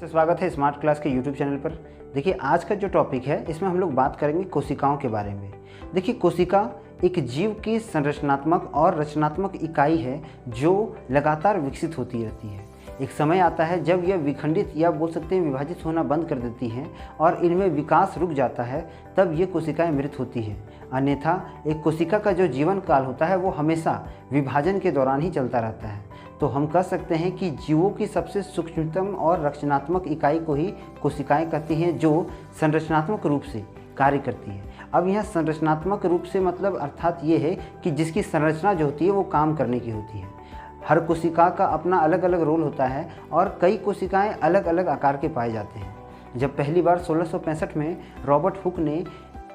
स्वागत है smart class के यूट्यूब चैनल पर। देखिए आज का जो टॉपिक है इसमें हम लोग बात करेंगे कोशिकाओं के बारे में। देखिए कोशिका एक जीव की संरचनात्मक और रचनात्मक इकाई है जो लगातार विकसित होती रहती है। एक समय आता है जब यह विखंडित या बोल सकते हैं विभाजित होना बंद कर देती हैं और इनमें विकास रुक जाता है, तब ये कोशिकाएं मृत होती हैं। अन्यथा एक कोशिका का जो जीवन काल होता है वो हमेशा विभाजन के दौरान ही चलता रहता है। तो हम कह सकते हैं कि जीवों की सबसे सूक्ष्मतम और रचनात्मक इकाई को ही कोशिकाएं कहती हैं, जो संरचनात्मक रूप से कार्य करती है। अब यहाँ संरचनात्मक रूप से मतलब अर्थात ये है कि जिसकी संरचना जो होती है वो काम करने की होती है। हर कोशिका का अपना अलग अलग रोल होता है और कई कोशिकाएं अलग अलग आकार के पाए जाते हैं। जब पहली बार 1665 में रॉबर्ट हुक ने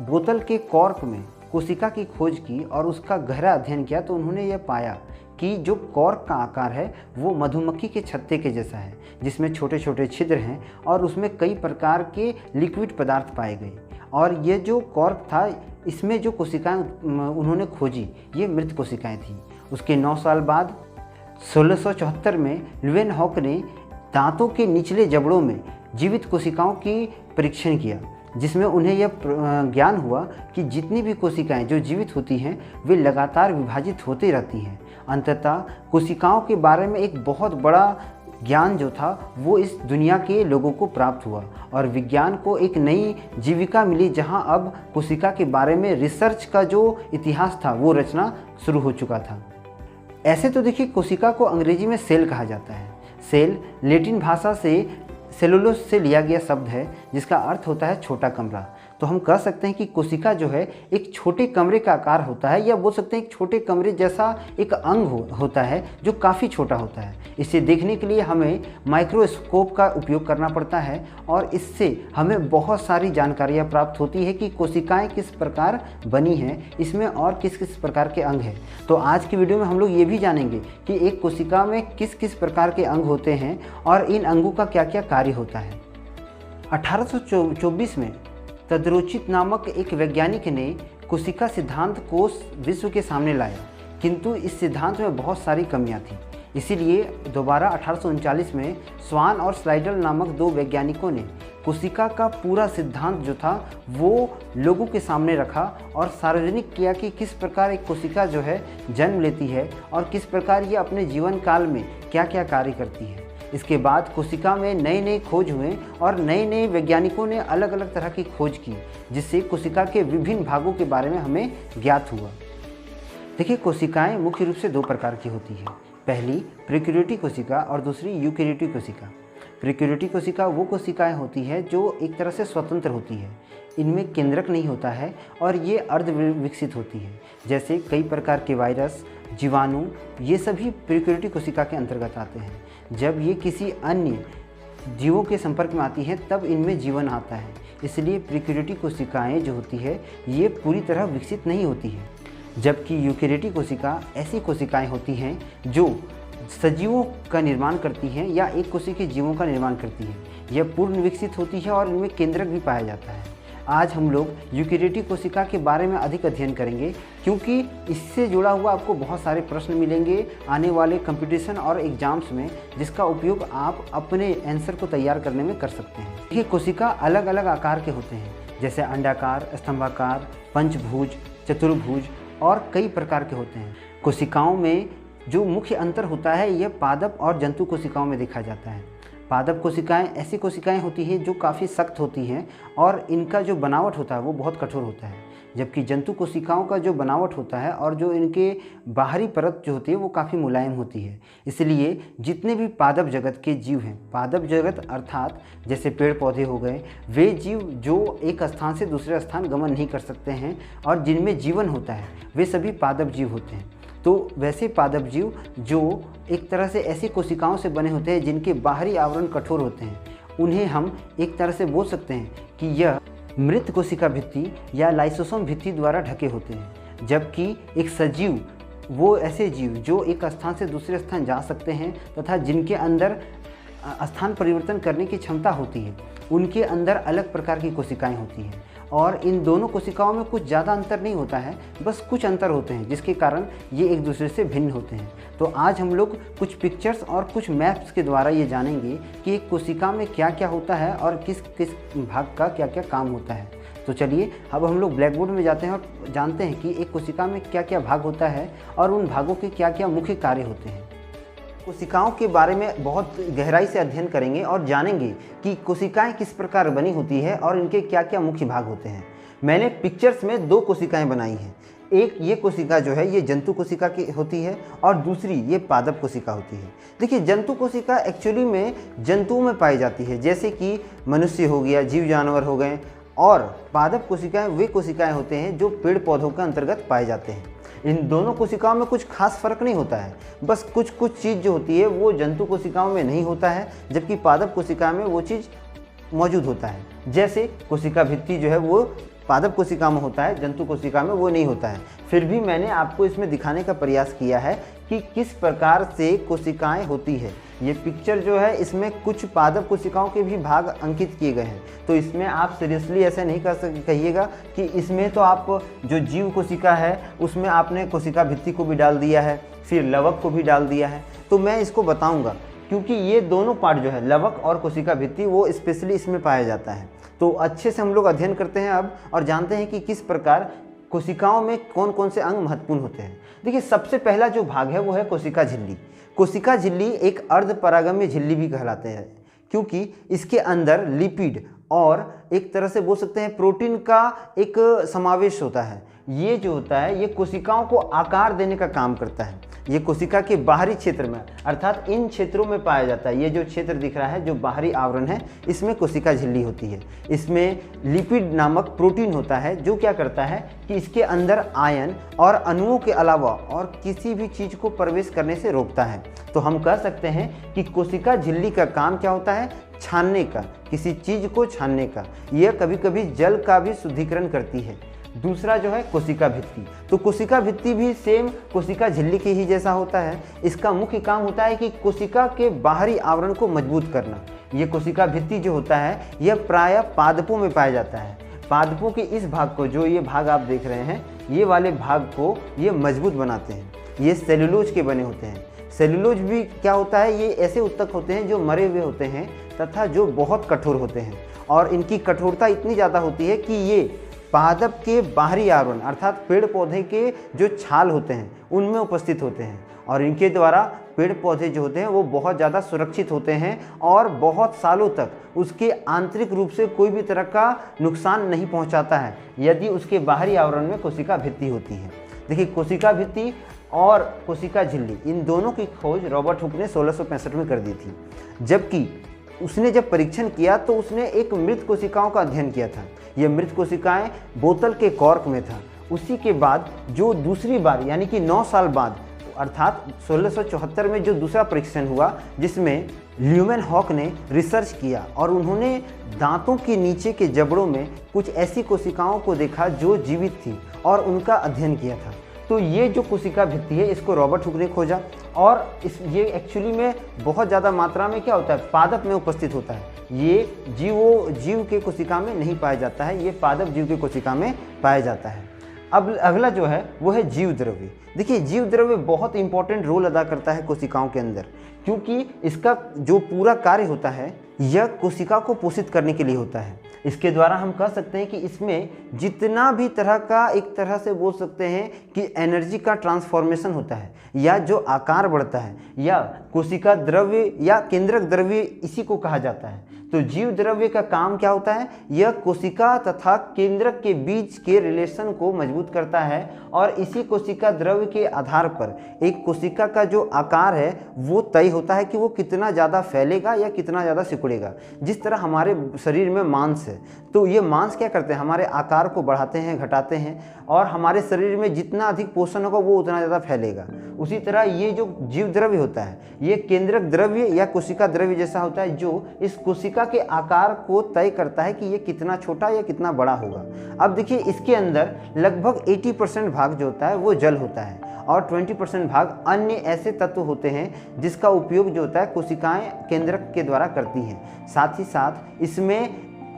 बोतल के कॉर्क में कोशिका की खोज की और उसका गहरा अध्ययन किया, तो उन्होंने यह पाया कि जो कॉर्क का आकार है वो मधुमक्खी के छत्ते के जैसा है, जिसमें छोटे छोटे छिद्र हैं और उसमें कई प्रकार के लिक्विड पदार्थ पाए गए। और ये जो कॉर्क था, इसमें जो कोशिकाएं उन्होंने खोजी ये मृत कोशिकाएं थीं। उसके 9 साल बाद 1674 में ल्यूवेनहॉक ने दांतों के निचले जबड़ों में जीवित कोशिकाओं की परीक्षण किया, जिसमें उन्हें यह ज्ञान हुआ कि जितनी भी कोशिकाएं जो जीवित होती हैं वे लगातार विभाजित होती रहती हैं। अंततः कोशिकाओं के बारे में एक बहुत बड़ा ज्ञान जो था वो इस दुनिया के लोगों को प्राप्त हुआ और विज्ञान को एक नई जीविका मिली, जहां अब कोशिका के बारे में रिसर्च का जो इतिहास था वो रचना शुरू हो चुका था। ऐसे तो देखिए कोशिका को अंग्रेजी में सेल कहा जाता है। सेल लैटिन भाषा से सेलुलोस से लिया गया शब्द है, जिसका अर्थ होता है छोटा कमरा। तो हम कह सकते हैं कि कोशिका जो है एक छोटे कमरे का आकार होता है, या बोल सकते हैं एक छोटे कमरे जैसा एक अंग होता है जो काफ़ी छोटा होता है। इसे देखने के लिए हमें माइक्रोस्कोप का उपयोग करना पड़ता है और इससे हमें बहुत सारी जानकारियाँ प्राप्त होती है कि कोशिकाएं किस प्रकार बनी हैं, इसमें और किस किस प्रकार के अंग हैं। तो आज की वीडियो में हम लोग ये भी जानेंगे कि एक कोशिका में किस किस प्रकार के अंग होते हैं और इन अंगों का क्या क्या कार्य होता है। 1824 में तद्रोचित नामक एक वैज्ञानिक ने कोशिका सिद्धांत को विश्व के सामने लाया, किंतु इस सिद्धांत में बहुत सारी कमियां थीं। इसीलिए दोबारा 1839 में स्वान और स्लाइडल नामक 2 वैज्ञानिकों ने कोशिका का पूरा सिद्धांत जो था वो लोगों के सामने रखा और सार्वजनिक किया कि किस प्रकार एक कोशिका जो है जन्म लेती है और किस प्रकार ये अपने जीवन काल में क्या क्या कार्य करती है। इसके बाद कोशिका में नए नए खोज हुए और नए नए वैज्ञानिकों ने अलग अलग तरह की खोज की, जिससे कोशिका के विभिन्न भागों के बारे में हमें ज्ञात हुआ। देखिए कोशिकाएं मुख्य रूप से 2 प्रकार की होती है। पहली प्रोकैरियोटिक कोशिका और दूसरी यूकैरियोटिक कोशिका। प्रोकैरियोटिक कोशिका वो कोशिकाएं होती है जो एक तरह से स्वतंत्र होती है, इनमें केंद्रक नहीं होता है और ये अर्ध विकसित होती है। जैसे कई प्रकार के वायरस, जीवाणु, ये सभी प्रोकैरियोटिक कोशिका के अंतर्गत आते हैं। जब ये किसी अन्य जीवों के संपर्क में आती हैं तब इनमें जीवन आता है। इसलिए प्रोकैरियोटिक कोशिकाएं जो होती है ये पूरी तरह विकसित नहीं होती है, जबकि यूकैरियोटिक कोशिका ऐसी कोशिकाएं होती हैं जो सजीवों का निर्माण करती हैं या एक कोशिकीय जीवों का निर्माण करती हैं। यह पूर्ण विकसित होती है और इनमें केंद्रक भी पाया जाता है। आज हम लोग यूकैरियोटिक कोशिका के बारे में अधिक अध्ययन करेंगे, क्योंकि इससे जुड़ा हुआ आपको बहुत सारे प्रश्न मिलेंगे आने वाले कंपटीशन और एग्जाम्स में, जिसका उपयोग आप अपने आंसर को तैयार करने में कर सकते हैं। ये कोशिका अलग अलग आकार के होते हैं, जैसे अंडाकार, स्तंभाकार, पंचभुज, चतुर्भुज और कई प्रकार के होते हैं। कोशिकाओं में जो मुख्य अंतर होता है यह पादप और जंतु कोशिकाओं में देखा जाता है। पादप कोशिकाएं ऐसी कोशिकाएं होती हैं जो काफ़ी सख्त होती हैं और इनका जो बनावट होता है वो बहुत कठोर होता है, जबकि जंतु कोशिकाओं का जो बनावट होता है और जो इनके बाहरी परत जो होती है वो काफ़ी मुलायम होती है। इसलिए जितने भी पादप जगत के जीव हैं, पादप जगत अर्थात जैसे पेड़ पौधे हो गए, वे जीव जो एक स्थान से दूसरे स्थान गमन नहीं कर सकते हैं और जिनमें जीवन होता है वे सभी पादप जीव होते हैं। तो वैसे पादप जीव जो एक तरह से ऐसी कोशिकाओं से बने होते हैं जिनके बाहरी आवरण कठोर होते हैं, उन्हें हम एक तरह से बोल सकते हैं कि यह मृत कोशिका भित्ति या लाइसोसोम भित्ति द्वारा ढके होते हैं। जबकि एक सजीव वो ऐसे जीव जो एक स्थान से दूसरे स्थान जा सकते हैं तथा जिनके अंदर स्थान परिवर्तन करने की क्षमता होती है, उनके अंदर अलग प्रकार की कोशिकाएं होती हैं और इन दोनों कोशिकाओं में कुछ ज़्यादा अंतर नहीं होता है, बस कुछ अंतर होते हैं जिसके कारण ये एक दूसरे से भिन्न होते हैं। तो आज हम लोग कुछ पिक्चर्स और कुछ मैप्स के द्वारा ये जानेंगे कि एक कोशिका में क्या क्या होता है और किस किस भाग का क्या क्या काम होता है। तो चलिए अब हम लोग ब्लैक बोर्ड में जाते हैं और जानते हैं कि एक कोशिका में क्या क्या भाग होता है और उन भागों के क्या क्या मुख्य कार्य होते हैं। कोशिकाओं के बारे में बहुत गहराई से अध्ययन करेंगे और जानेंगे कि कोशिकाएं किस प्रकार बनी होती है और इनके क्या क्या मुख्य भाग होते हैं। मैंने पिक्चर्स में 2 कोशिकाएं बनाई हैं। एक ये कोशिका जो है ये जंतु कोशिका की होती है और दूसरी ये पादप कोशिका होती है। देखिए जंतु कोशिका एक्चुअली में जंतुओं में पाई जाती है, जैसे कि मनुष्य हो गया, जीव जानवर हो गए, और पादप कोशिकाएं वे कोशिकाएं होते हैं जो पेड़ पौधों के अंतर्गत पाए जाते हैं। इन दोनों कोशिकाओं में कुछ खास फर्क नहीं होता है, बस कुछ कुछ चीज़ जो होती है वो जंतु कोशिकाओं में नहीं होता है, जबकि पादप कोशिका में वो चीज़ मौजूद होता है। जैसे कोशिका भित्ति जो है वो पादप कोशिका में होता है, जंतु कोशिका में वो नहीं होता है। फिर भी मैंने आपको इसमें दिखाने का प्रयास किया है कि किस प्रकार से कोशिकाएं होती है। ये पिक्चर जो है इसमें कुछ पादप कोशिकाओं के भी भाग अंकित किए गए हैं, तो इसमें आप सीरियसली ऐसे नहीं कहिएगा कि इसमें तो आप जो जीव कोशिका है उसमें आपने कोशिका भित्ति को भी डाल दिया है, फिर लवक को भी डाल दिया है। तो मैं इसको बताऊंगा क्योंकि ये दोनों पार्ट जो है लवक और कोशिका भित्ति वो स्पेशली इसमें पाया जाता है। तो अच्छे से हम लोग अध्ययन करते हैं अब और जानते हैं कि किस प्रकार कोशिकाओं में कौन कौन से अंग महत्वपूर्ण होते हैं। देखिए सबसे पहला जो भाग है वो है कोशिका झिल्ली। कोशिका झिल्ली एक अर्धपरागम्य झिल्ली भी कहलाते हैं क्योंकि इसके अंदर लिपिड और एक तरह से बोल सकते हैं प्रोटीन का एक समावेश होता है। ये जो होता है ये कोशिकाओं को आकार देने का काम करता है। ये कोशिका के बाहरी क्षेत्र में अर्थात इन क्षेत्रों में पाया जाता है। ये जो क्षेत्र दिख रहा है जो बाहरी आवरण है इसमें कोशिका झिल्ली होती है। इसमें लिपिड नामक प्रोटीन होता है जो क्या करता है कि इसके अंदर आयन और अणुओं के अलावा और किसी भी चीज़ को प्रवेश करने से रोकता है। तो हम कह सकते हैं कि कोशिका झिल्ली का काम क्या होता है, छानने का, किसी चीज़ को छानने का। यह कभी कभी जल का भी शुद्धिकरण करती है। दूसरा जो है कोशिका भित्ति, तो कोशिका भित्ति भी सेम कोशिका झिल्ली के ही जैसा होता है। इसका मुख्य काम होता है कि कोशिका के बाहरी आवरण को मजबूत करना। ये कोशिका भित्ति जो होता है यह प्रायः पादपों में पाया जाता है। पादपों के इस भाग को, जो ये भाग आप देख रहे हैं, ये वाले भाग को ये मजबूत बनाते हैं। ये सेलुलोज के बने होते हैं। सेलुलोज भी क्या होता है, ये ऐसे उत्तक होते हैं जो मरे हुए होते हैं तथा जो बहुत कठोर होते हैं और इनकी कठोरता इतनी ज़्यादा होती है कि ये पादप के बाहरी आवरण अर्थात पेड़ पौधे के जो छाल होते हैं उनमें उपस्थित होते हैं और इनके द्वारा पेड़ पौधे जो होते हैं वो बहुत ज़्यादा सुरक्षित होते हैं और बहुत सालों तक उसके आंतरिक रूप से कोई भी तरह का नुकसान नहीं पहुंचाता है यदि उसके बाहरी आवरण में कोशिका भित्ति होती है। देखिए कोशिका भित्ति और कोशिका झिल्ली इन दोनों की खोज रॉबर्ट हुक ने 1665 में कर दी थी। जबकि उसने जब परीक्षण किया तो उसने एक मृत कोशिकाओं का अध्ययन किया था। यह मृत कोशिकाएं बोतल के कॉर्क में था। उसी के बाद जो दूसरी बार यानी कि 9 साल बाद अर्थात 1674 में जो दूसरा परीक्षण हुआ जिसमें ल्यूमेनहॉक ने रिसर्च किया और उन्होंने दांतों के नीचे के जबड़ों में कुछ ऐसी कोशिकाओं को देखा जो जीवित थी और उनका अध्ययन किया था। तो ये जो कोशिका भित्ति है इसको रॉबर्ट हुक ने खोजा और ये एक्चुअली में बहुत ज़्यादा मात्रा में क्या होता है, पादप में उपस्थित होता है। ये जीव के कोशिका में नहीं पाया जाता है, ये पादप जीव के कोशिका में पाया जाता है। अब अगला जो है वो है जीव द्रव्य। देखिए जीव द्रव्य बहुत इंपॉर्टेंट रोल अदा करता है कोशिकाओं के अंदर क्योंकि इसका जो पूरा कार्य होता है यह कोशिका को पोषित करने के लिए होता है। इसके द्वारा हम कह सकते हैं कि इसमें जितना भी तरह का एक तरह से बोल सकते हैं कि एनर्जी का ट्रांसफॉर्मेशन होता है या जो आकार बढ़ता है या कोशिका द्रव्य या केंद्रक द्रव्य इसी को कहा जाता है। तो जीव द्रव्य का काम क्या होता है, यह कोशिका तथा केंद्रक के बीच के रिलेशन को मजबूत करता है और इसी कोशिका द्रव्य के आधार पर एक कोशिका का जो आकार है वो तय होता है कि वो कितना ज़्यादा फैलेगा या कितना ज़्यादा सिकुड़ेगा। जिस तरह हमारे शरीर में मांस है तो ये मांस क्या करते हैं, हमारे आकार को बढ़ाते हैं, घटाते हैं और हमारे शरीर में जितना अधिक पोषण होगा वो उतना ज़्यादा फैलेगा। उसी तरह ये जो जीव द्रव्य होता है ये केंद्रक द्रव्य या कोशिका द्रव्य जैसा होता है जो इस कोशिका के आकार को तय करता है कि ये कितना छोटा या कितना बड़ा होगा। अब देखिए इसके अंदर लगभग 80% भाग जो होता है वो जल होता है और 20% भाग अन्य ऐसे तत्व होते हैं जिसका उपयोग जो होता है कोशिकाएं केंद्रक के द्वारा करती हैं। साथ ही साथ इसमें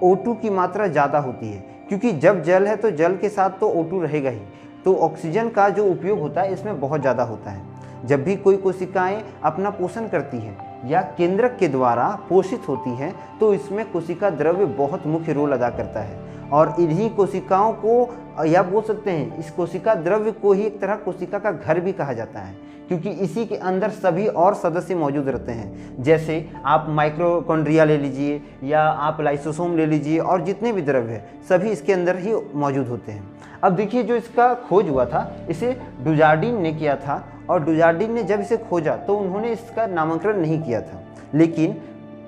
O2 की मात्रा ज़्यादा होती है क्योंकि जब जल है तो जल के साथ तो O2 रहेगा ही, तो ऑक्सीजन का जो उपयोग होता है इसमें बहुत ज़्यादा होता है। जब भी कोई कोशिकाएं अपना पोषण करती हैं या केंद्रक के द्वारा पोषित होती हैं तो इसमें कोशिका द्रव्य बहुत मुख्य रोल अदा करता है, और इन्हीं कोशिकाओं को या बोल सकते हैं इस कोशिका द्रव्य को ही एक तरह कोशिका का घर भी कहा जाता है, क्योंकि इसी के अंदर सभी और सदस्य मौजूद रहते हैं। जैसे आप माइटोकॉन्ड्रिया ले लीजिए या आप लाइसोसोम ले लीजिए, और जितने भी द्रव्य हैं सभी इसके अंदर ही मौजूद होते हैं। अब देखिए, जो इसका खोज हुआ था इसे डुजार्डिन ने किया था, और डुजार्डिन ने जब इसे खोजा तो उन्होंने इसका नामकरण नहीं किया था, लेकिन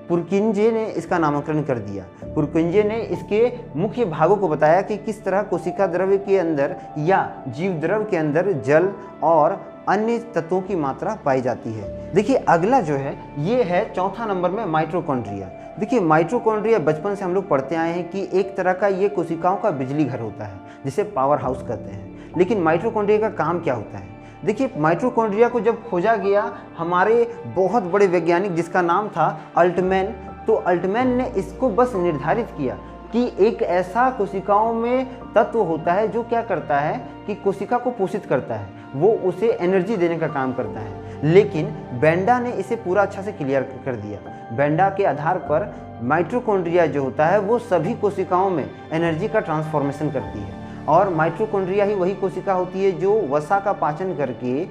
पुरकिंजे ने इसका नामकरण कर दिया। पुरकिंजे ने इसके मुख्य भागों को बताया कि किस तरह कोशिका द्रव्य के अंदर या जीव द्रव्य के अंदर जल और अन्य तत्वों की मात्रा पाई जाती है। देखिए, अगला जो है ये है चौथा नंबर में माइटोकॉन्ड्रिया। देखिए, माइटोकॉन्ड्रिया बचपन से हम लोग पढ़ते आए हैं कि एक तरह का ये कोशिकाओं का बिजली घर होता है जिसे पावर हाउस कहते हैं। लेकिन माइटोकॉन्ड्रिया का काम क्या होता है? देखिए, माइटोकॉन्ड्रिया को जब खोजा गया हमारे बहुत बड़े वैज्ञानिक जिसका नाम था अल्टमैन, तो अल्टमैन ने इसको बस निर्धारित किया कि एक ऐसा कोशिकाओं में तत्व होता है जो क्या करता है कि कोशिका को पोषित करता है, वो उसे एनर्जी देने का काम करता है। लेकिन बेंडा ने इसे पूरा अच्छा से क्लियर कर दिया। बेंडा के आधार पर माइटोकॉन्ड्रिया जो होता है वो सभी कोशिकाओं में एनर्जी का ट्रांसफॉर्मेशन करती है, और माइटोकॉन्ड्रिया ही वही कोशिका होती है जो वसा का पाचन करके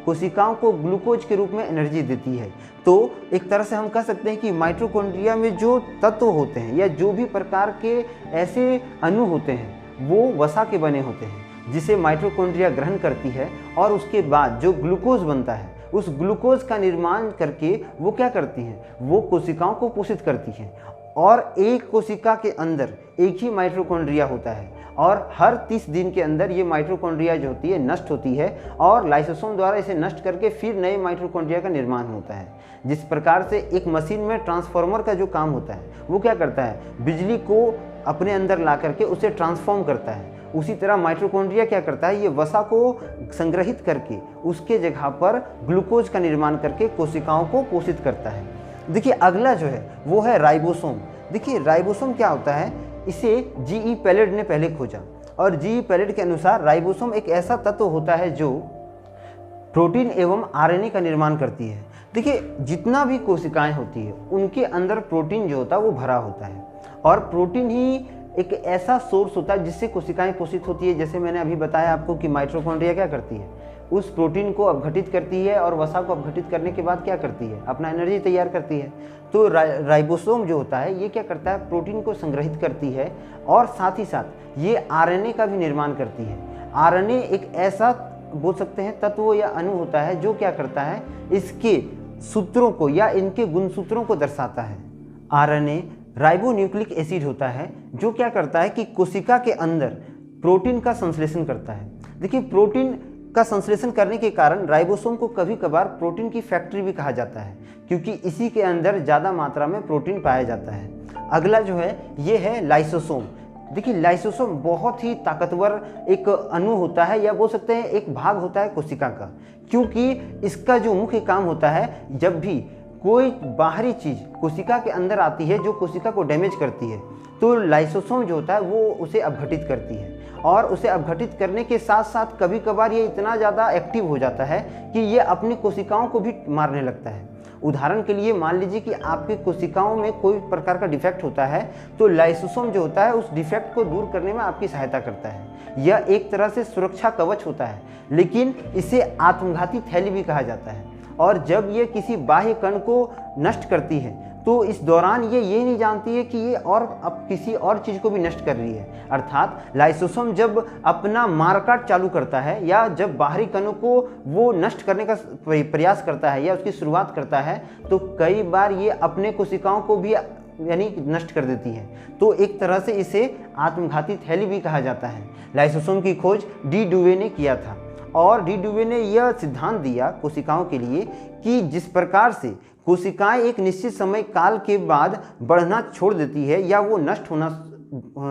कोशिकाओं को ग्लूकोज के रूप में एनर्जी देती है। तो एक तरह से हम कह सकते हैं कि माइटोकॉन्ड्रिया में जो तत्व होते हैं या जो भी प्रकार के ऐसे अणु होते हैं वो वसा के बने होते हैं, जिसे माइटोकॉन्ड्रिया ग्रहण करती है, और उसके बाद जो ग्लूकोज बनता है उस ग्लूकोज का निर्माण करके वो क्या करती हैं, वो कोशिकाओं को पोषित करती हैं। और एक कोशिका के अंदर एक ही माइटोकॉन्ड्रिया होता है, और हर 30 दिन के अंदर ये माइटोकॉन्ड्रिया जो होती है नष्ट होती है, और लाइसोसोम द्वारा इसे नष्ट करके फिर नए माइटोकॉन्ड्रिया का निर्माण होता है। जिस प्रकार से एक मशीन में ट्रांसफार्मर का जो काम होता है वो क्या करता है, बिजली को अपने अंदर ला करके उसे ट्रांसफॉर्म करता है, उसी तरह माइटोकॉन्ड्रिया क्या करता है, ये वसा को संग्रहित करके उसके जगह पर ग्लूकोज का निर्माण करके कोशिकाओं को पोषित करता है। देखिए, अगला जो है वो है राइबोसोम। देखिए, राइबोसोम क्या होता है, इसे जी.ई. पैलेड ने पहले खोजा, और जी.ई. पैलेड के अनुसार राइबोसोम एक ऐसा तत्व होता है जो प्रोटीन एवं आरएनए का निर्माण करती है। देखिए, जितना भी कोशिकाएं होती है उनके अंदर प्रोटीन जो होता है वो भरा होता है, और प्रोटीन ही एक ऐसा सोर्स होता है जिससे कोशिकाएं पोषित होती है। जैसे मैंने अभी बताया आपको कि माइटोकॉन्ड्रिया क्या करती है, उस प्रोटीन को अपघटित करती है, और वसा को अपघटित करने के बाद क्या करती है, अपना एनर्जी तैयार करती है। तो राइबोसोम जो होता है ये क्या करता है, प्रोटीन को संग्रहित करती है, और साथ ही साथ ये आरएनए का भी निर्माण करती है। आरएनए एक ऐसा बोल सकते हैं तत्व या अणु होता है जो क्या करता है, इसके सूत्रों को या इनके गुणसूत्रों को दर्शाता है। आरएनए राइबोन्यूक्लिक एसिड होता है जो क्या करता है कि कोशिका के अंदर प्रोटीन का संश्लेषण करता है। देखिए, प्रोटीन का संश्लेषण करने के कारण राइबोसोम को कभी कभार प्रोटीन की फैक्ट्री भी कहा जाता है, क्योंकि इसी के अंदर ज़्यादा मात्रा में प्रोटीन पाया जाता है। अगला जो है ये है लाइसोसोम। देखिए, लाइसोसोम बहुत ही ताकतवर एक अणु होता है, या बोल सकते हैं एक भाग होता है कोशिका का, क्योंकि इसका जो मुख्य काम होता है, जब भी कोई बाहरी चीज़ कोशिका के अंदर आती है जो कोशिका को डैमेज करती है, तो लाइसोसोम जो होता है वो उसे अपघटित करती है, और उसे अपघटित करने के साथ साथ कभी कभार ये इतना ज़्यादा एक्टिव हो जाता है कि ये अपनी कोशिकाओं को भी मारने लगता है। उदाहरण के लिए मान लीजिए कि आपकी कोशिकाओं में कोई प्रकार का डिफेक्ट होता है, तो लाइसोसोम जो होता है उस डिफेक्ट को दूर करने में आपकी सहायता करता है। यह एक तरह से सुरक्षा कवच होता है, लेकिन इसे आत्मघाती थैली भी कहा जाता है। और जब ये किसी बाह्य कण को नष्ट करती है तो इस दौरान ये नहीं जानती है कि ये और अब किसी और चीज़ को भी नष्ट कर रही है। अर्थात लाइसोसोम जब अपना मारकाट चालू करता है या जब बाहरी कणों को वो नष्ट करने का प्रयास करता है या उसकी शुरुआत करता है, तो कई बार ये अपने कोशिकाओं को भी यानी नष्ट कर देती है। तो एक तरह से इसे आत्मघाती थैली भी कहा जाता है। लाइसोसोम की खोज डी डुवे ने किया था, और डी डुवे ने यह सिद्धांत दिया कोशिकाओं के लिए कि जिस प्रकार से कोशिकाएं एक निश्चित समय काल के बाद बढ़ना छोड़ देती है या वो नष्ट होना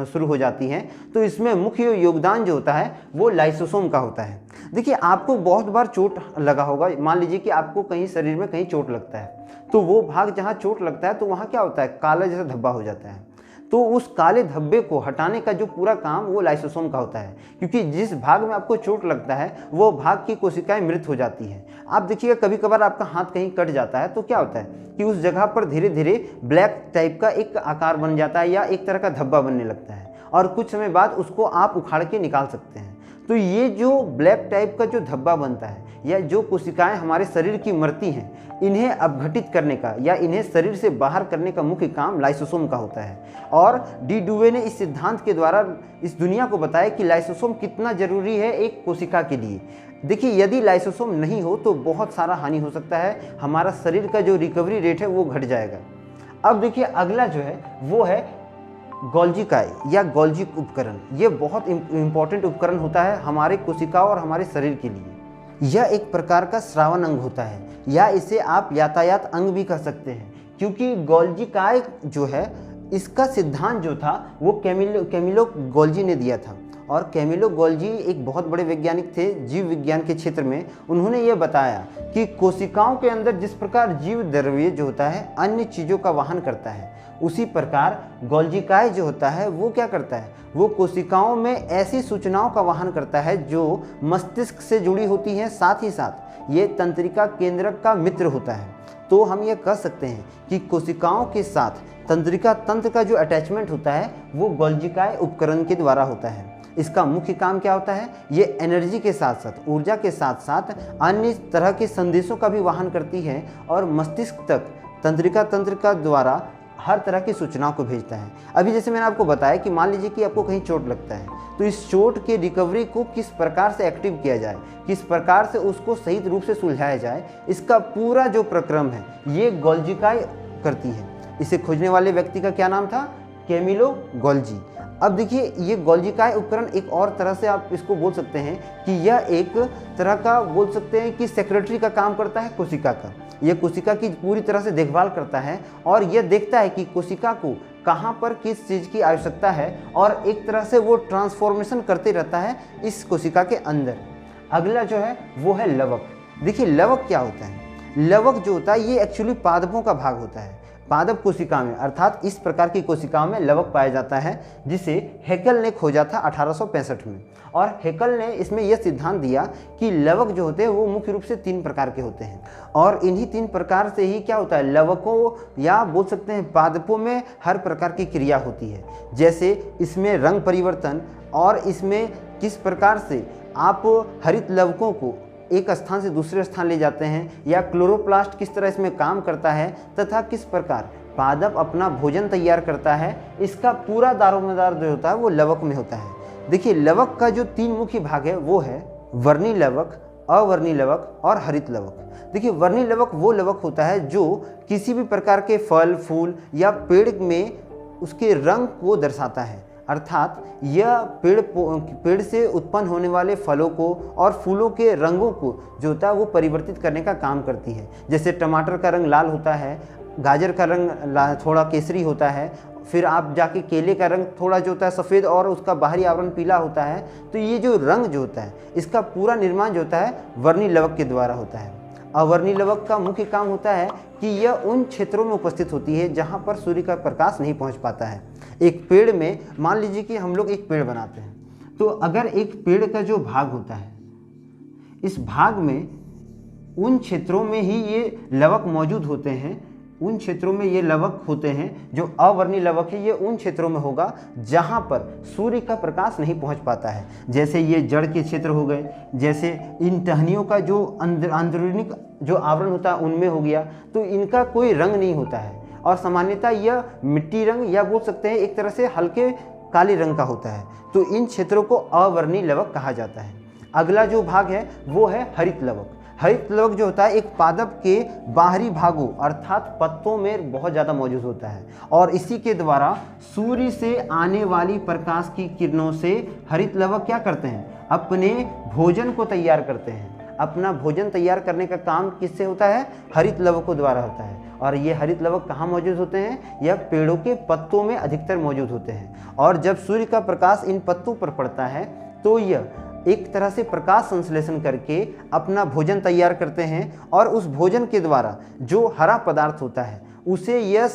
शुरू हो जाती हैं, तो इसमें मुख्य योगदान जो होता है वो लाइसोसोम का होता है। देखिए, आपको बहुत बार चोट लगा होगा। मान लीजिए कि आपको कहीं शरीर में कहीं चोट लगता है, तो वो भाग जहाँ चोट लगता है तो वहाँ क्या होता है, काला जैसा धब्बा हो जाता है। तो उस काले धब्बे को हटाने का जो पूरा काम वो लाइसोसोम का होता है, क्योंकि जिस भाग में आपको चोट लगता है वो भाग की कोशिकाएं मृत हो जाती हैं। आप देखिएगा कभी कभार आपका हाथ कहीं कट जाता है तो क्या होता है कि उस जगह पर धीरे धीरे ब्लैक टाइप का एक आकार बन जाता है या एक तरह का धब्बा बनने लगता है, और कुछ समय बाद उसको आप उखाड़ के निकाल सकते हैं। तो ये जो ब्लैक टाइप का जो धब्बा बनता है या जो कोशिकाएं हमारे शरीर की मरती हैं, इन्हें अपघटित करने का या इन्हें शरीर से बाहर करने का मुख्य काम लाइसोसोम का होता है। और डी डुवे ने इस सिद्धांत के द्वारा इस दुनिया को बताया कि लाइसोसोम कितना जरूरी है एक कोशिका के लिए। देखिए, यदि लाइसोसोम नहीं हो तो बहुत सारा हानि हो सकता है, हमारा शरीर का जो रिकवरी रेट है वो घट जाएगा। अब देखिए, अगला जो है वो है गोल्जी काय या गोल्जी उपकरण। ये बहुत इंपॉर्टेंट उपकरण होता है हमारे कोशिकाओं और हमारे शरीर के लिए। यह एक प्रकार का श्रावण अंग होता है या इसे आप यातायात अंग भी कह सकते हैं, क्योंकि गोल्जी काय जो है इसका सिद्धांत जो था वो कैमिलो गोल्जी ने दिया था। और कैमिलो गोल्जी एक बहुत बड़े वैज्ञानिक थे जीव विज्ञान के क्षेत्र में। उन्होंने ये बताया कि कोशिकाओं के अंदर जिस प्रकार जीव द्रव्य जो होता है अन्य चीज़ों का वहन करता है, उसी प्रकार गोल्जी काय जो होता है वो क्या करता है, वो कोशिकाओं में ऐसी सूचनाओं का वहन करता है जो मस्तिष्क से जुड़ी होती हैं, साथ ही साथ ये तंत्रिका केंद्रक का मित्र होता है। तो हम ये कह सकते हैं कि कोशिकाओं के साथ तंत्रिका तंत्र का जो अटैचमेंट होता है वो गोल्जी काय उपकरण के द्वारा होता है। इसका मुख्य काम क्या होता है, ये एनर्जी के साथ साथ ऊर्जा के साथ साथ अन्य तरह के संदेशों का भी वहन करती है और मस्तिष्क तक तंत्रिका तंत्र का द्वारा हर तरह की सूचनाओं को भेजता है। अभी जैसे मैंने आपको बताया कि मान लीजिए कि आपको कहीं चोट लगता है, तो इस चोट के रिकवरी को किस प्रकार से एक्टिव किया जाए, किस प्रकार से उसको सही रूप से सुलझाया जाए, इसका पूरा जो प्रक्रम है ये गोल्जी काय करती है। इसे खोजने वाले व्यक्ति का क्या नाम था, कैमिलो गोल्जी। अब देखिए, ये गोल्जी काय उपकरण एक और तरह से आप इसको बोल सकते हैं कि यह एक तरह का बोल सकते हैं कि सेक्रेटरी का काम करता है कोशिका का। यह कोशिका की पूरी तरह से देखभाल करता है और यह देखता है कि कोशिका को कहाँ पर किस चीज़ की आवश्यकता है, और एक तरह से वो ट्रांसफॉर्मेशन करते रहता है इस कोशिका के अंदर। अगला जो है वो है लवक। देखिए, लवक क्या होता है, लवक जो होता है ये एक्चुअली पादपों का भाग होता है। पादप कोशिका में अर्थात इस प्रकार की कोशिकाओं में लवक पाया जाता है, जिसे हैकेल ने खोजा था 1865 में। और हैकेल ने इसमें यह सिद्धांत दिया कि लवक जो होते हैं वो मुख्य रूप से 3 प्रकार के होते हैं, और इन्हीं 3 प्रकार से ही क्या होता है, लवकों या बोल सकते हैं पादपों में हर प्रकार की क्रिया होती है। जैसे इसमें रंग परिवर्तन, और इसमें किस प्रकार से आप हरित लवकों को एक स्थान से दूसरे स्थान ले जाते हैं, या क्लोरोप्लास्ट किस तरह इसमें काम करता है, तथा किस प्रकार पादप अपना भोजन तैयार करता है, इसका पूरा दारोमदार जो होता है वो लवक में होता है। देखिए, लवक का जो 3 मुख्य भाग है वो है वर्णी लवक, अवर्णी लवक और हरित लवक। देखिए, वर्णी लवक वो लवक होता है जो किसी भी प्रकार के फल, फूल या पेड़ में उसके रंग को दर्शाता है, अर्थात यह पेड़ से उत्पन्न होने वाले फलों को और फूलों के रंगों को जो होता है वो परिवर्तित करने का काम करती है। जैसे टमाटर का रंग लाल होता है, गाजर का रंग थोड़ा केसरी होता है, फिर आप जाके केले का रंग थोड़ा जो होता है सफ़ेद और उसका बाहरी आवरण पीला होता है। तो ये जो रंग जो होता है इसका पूरा निर्माण जो होता है वर्णी लवक के द्वारा होता है। अवर्णी लवक का मुख्य काम होता है कि यह उन क्षेत्रों में उपस्थित होती है जहाँ पर सूर्य का प्रकाश नहीं पहुँच पाता है। एक पेड़ में मान लीजिए कि हम लोग एक पेड़ बनाते हैं, तो अगर एक पेड़ का जो भाग होता है, इस भाग में उन क्षेत्रों में ही ये लवक मौजूद होते हैं, उन क्षेत्रों में ये लवक होते हैं। जो अवर्णी लवक है ये उन क्षेत्रों में होगा जहाँ पर सूर्य का प्रकाश नहीं पहुँच पाता है। जैसे ये जड़ के क्षेत्र हो गए, जैसे इन टहनियों का जो अंदरूनी जो आवरण होता है उनमें हो गया, तो इनका कोई रंग नहीं होता है, और सामान्यतः यह मिट्टी रंग या बोल सकते हैं एक तरह से हल्के काले रंग का होता है। तो इन क्षेत्रों को अवर्णी लवक कहा जाता है। अगला जो भाग है वो है हरित लवक। हरित लवक जो होता है एक पादप के बाहरी भागों अर्थात पत्तों में बहुत ज़्यादा मौजूद होता है, और इसी के द्वारा सूर्य से आने वाली प्रकाश की किरणों से हरित लवक क्या करते हैं, अपने भोजन को तैयार करते हैं। अपना भोजन तैयार करने का काम किससे होता है, हरित लवकों द्वारा होता है। और ये हरित लवक कहाँ मौजूद होते हैं, यह पेड़ों के पत्तों में अधिकतर मौजूद होते हैं। और जब सूर्य का प्रकाश इन पत्तों पर पड़ता है तो यह एक तरह से प्रकाश संश्लेषण करके अपना भोजन तैयार करते हैं, और उस भोजन के द्वारा जो हरा पदार्थ होता है उसे यह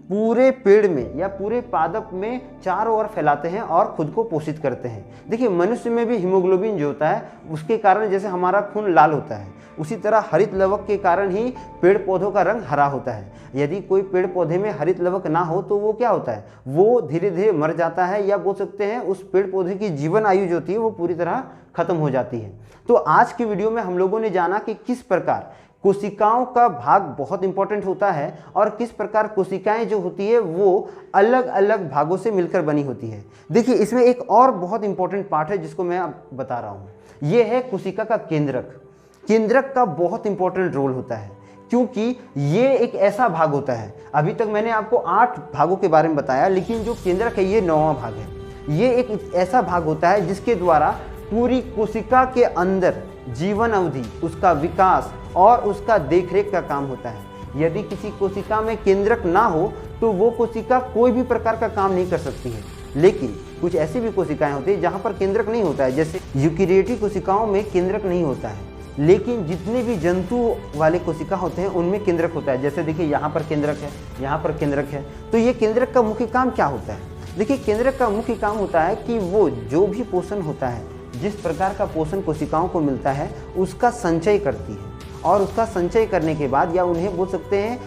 पूरे पेड़ में या पूरे पादप में चारों ओर फैलाते हैं और खुद को पोषित करते हैं। देखिए, मनुष्य में भी हीमोग्लोबिन जो होता है उसके कारण जैसे हमारा खून लाल होता है, उसी तरह हरित लवक के कारण ही पेड़ पौधों का रंग हरा होता है। यदि कोई पेड़ पौधे में हरित लवक ना हो तो वो क्या होता है, वो धीरे धीरे मर जाता है, या बोल सकते हैं उस पेड़ पौधे की जीवन आयु जो होती है वो पूरी तरह खत्म हो जाती है। तो आज की वीडियो में हम लोगों ने जाना कि किस प्रकार कोशिकाओं का भाग बहुत इंपॉर्टेंट होता है और किस प्रकार कोशिकाएं जो होती है वो अलग अलग भागों से मिलकर बनी होती है। देखिए, इसमें एक और बहुत इंपॉर्टेंट पार्ट है जिसको मैं अब बता रहा हूँ, ये है कोशिका का केंद्रक। केंद्रक का बहुत इंपॉर्टेंट रोल होता है क्योंकि ये एक ऐसा भाग होता है, अभी तक मैंने आपको 8 भागों के बारे में बताया, लेकिन जो केंद्रक है ये 9वां भाग है। ये एक ऐसा भाग होता है जिसके द्वारा पूरी कोशिका के अंदर जीवन अवधि, उसका विकास और उसका देखरेख का काम होता है। यदि किसी कोशिका में केंद्रक ना हो तो वो कोशिका कोई भी प्रकार का काम नहीं कर सकती है। लेकिन कुछ ऐसी भी कोशिकाएं होती है जहां पर केंद्रक नहीं होता है, जैसे यूकेरियोटिक कोशिकाओं में केंद्रक नहीं होता है, लेकिन जितने भी जंतु वाले कोशिका होते हैं उनमें केंद्रक होता है। जैसे देखिए, यहाँ पर केंद्रक है, यहाँ पर केंद्रक है। तो ये केंद्रक का मुख्य काम क्या होता है? देखिए, केंद्रक का मुख्य काम होता है कि वो जो भी पोषण होता है, जिस प्रकार का पोषण कोशिकाओं को मिलता है उसका संचय करती है, और उसका संचय करने के बाद या उन्हें बोल सकते हैं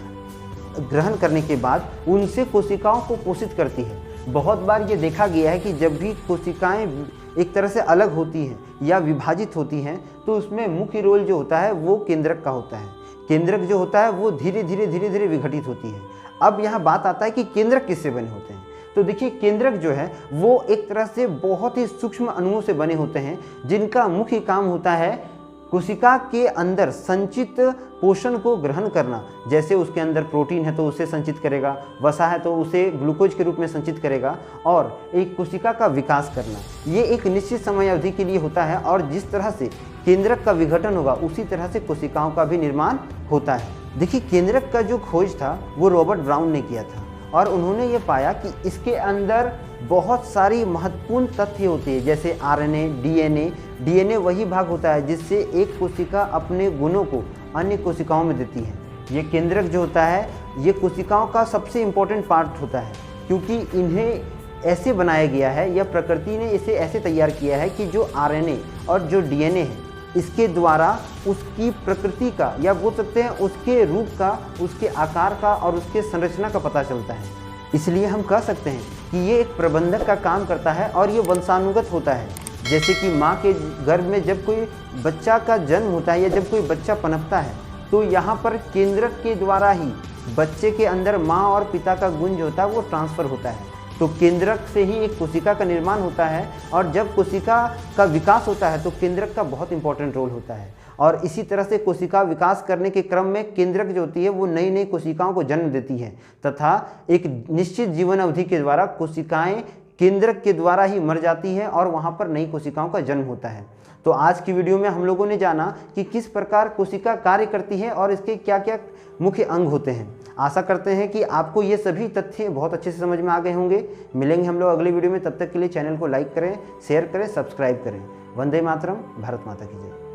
ग्रहण करने के बाद उनसे कोशिकाओं को पोषित करती है। बहुत बार ये देखा गया है कि जब भी कोशिकाएं एक तरह से अलग होती हैं या विभाजित होती हैं तो उसमें मुख्य रोल जो होता है वो केंद्रक का होता है। केंद्रक जो होता है वो धीरे धीरे विघटित होती है। अब यहाँ बात आता है कि केंद्रक किससे बने होते हैं। तो देखिए, केंद्रक जो है वो एक तरह से बहुत ही सूक्ष्म अणुओं से बने होते हैं जिनका मुख्य काम होता है कोशिका के अंदर संचित पोषण को ग्रहण करना। जैसे उसके अंदर प्रोटीन है तो उसे संचित करेगा, वसा है तो उसे ग्लूकोज के रूप में संचित करेगा, और एक कोशिका का विकास करना। ये एक निश्चित समय अवधि के लिए होता है, और जिस तरह से केंद्रक का विघटन होगा उसी तरह से कोशिकाओं का भी निर्माण होता है। देखिए, केंद्रक का जो खोज था वो रॉबर्ट ब्राउन ने किया था, और उन्होंने ये पाया कि इसके अंदर बहुत सारी महत्वपूर्ण तथ्य होते हैं, जैसे आरएनए, डीएनए। डीएनए वही भाग होता है जिससे एक कोशिका अपने गुणों को अन्य कोशिकाओं में देती है। ये केंद्रक जो होता है ये कोशिकाओं का सबसे इम्पोर्टेंट पार्ट होता है, क्योंकि इन्हें ऐसे बनाया गया है या प्रकृति ने इसे ऐसे तैयार किया है कि जो आरएनए और जो डीएनए है इसके द्वारा उसकी प्रकृति का या बोल सकते हैं उसके रूप का, उसके आकार का और उसके संरचना का पता चलता है। इसलिए हम कह सकते हैं कि ये एक प्रबंधक का काम करता है और ये वंशानुगत होता है। जैसे कि माँ के गर्भ में जब कोई बच्चा का जन्म होता है या जब कोई बच्चा पनपता है तो यहाँ पर केंद्रक के द्वारा ही बच्चे के अंदर माँ और पिता का गुण जो होता है वो ट्रांसफ़र होता है। तो केंद्रक से ही एक कोशिका का निर्माण होता है, और जब कोशिका का विकास होता है तो केंद्रक का बहुत इंपॉर्टेंट रोल होता है। और इसी तरह से कोशिका विकास करने के क्रम में केंद्रक जो होती है वो नई नई कोशिकाओं को जन्म देती है, तथा एक निश्चित जीवन अवधि के द्वारा कोशिकाएं केंद्रक के द्वारा ही मर जाती है और वहाँ पर नई कोशिकाओं का जन्म होता है। तो आज की वीडियो में हम लोगों ने जाना कि किस प्रकार कोशिका कार्य करती है और इसके क्या क्या मुख्य अंग होते हैं। आशा करते हैं कि आपको ये सभी तथ्य बहुत अच्छे से समझ में आ गए होंगे। मिलेंगे हम लोग अगले वीडियो में, तब तक के लिए चैनल को लाइक करें, शेयर करें, सब्सक्राइब करें। वंदे मातरम। भारत माता की जय।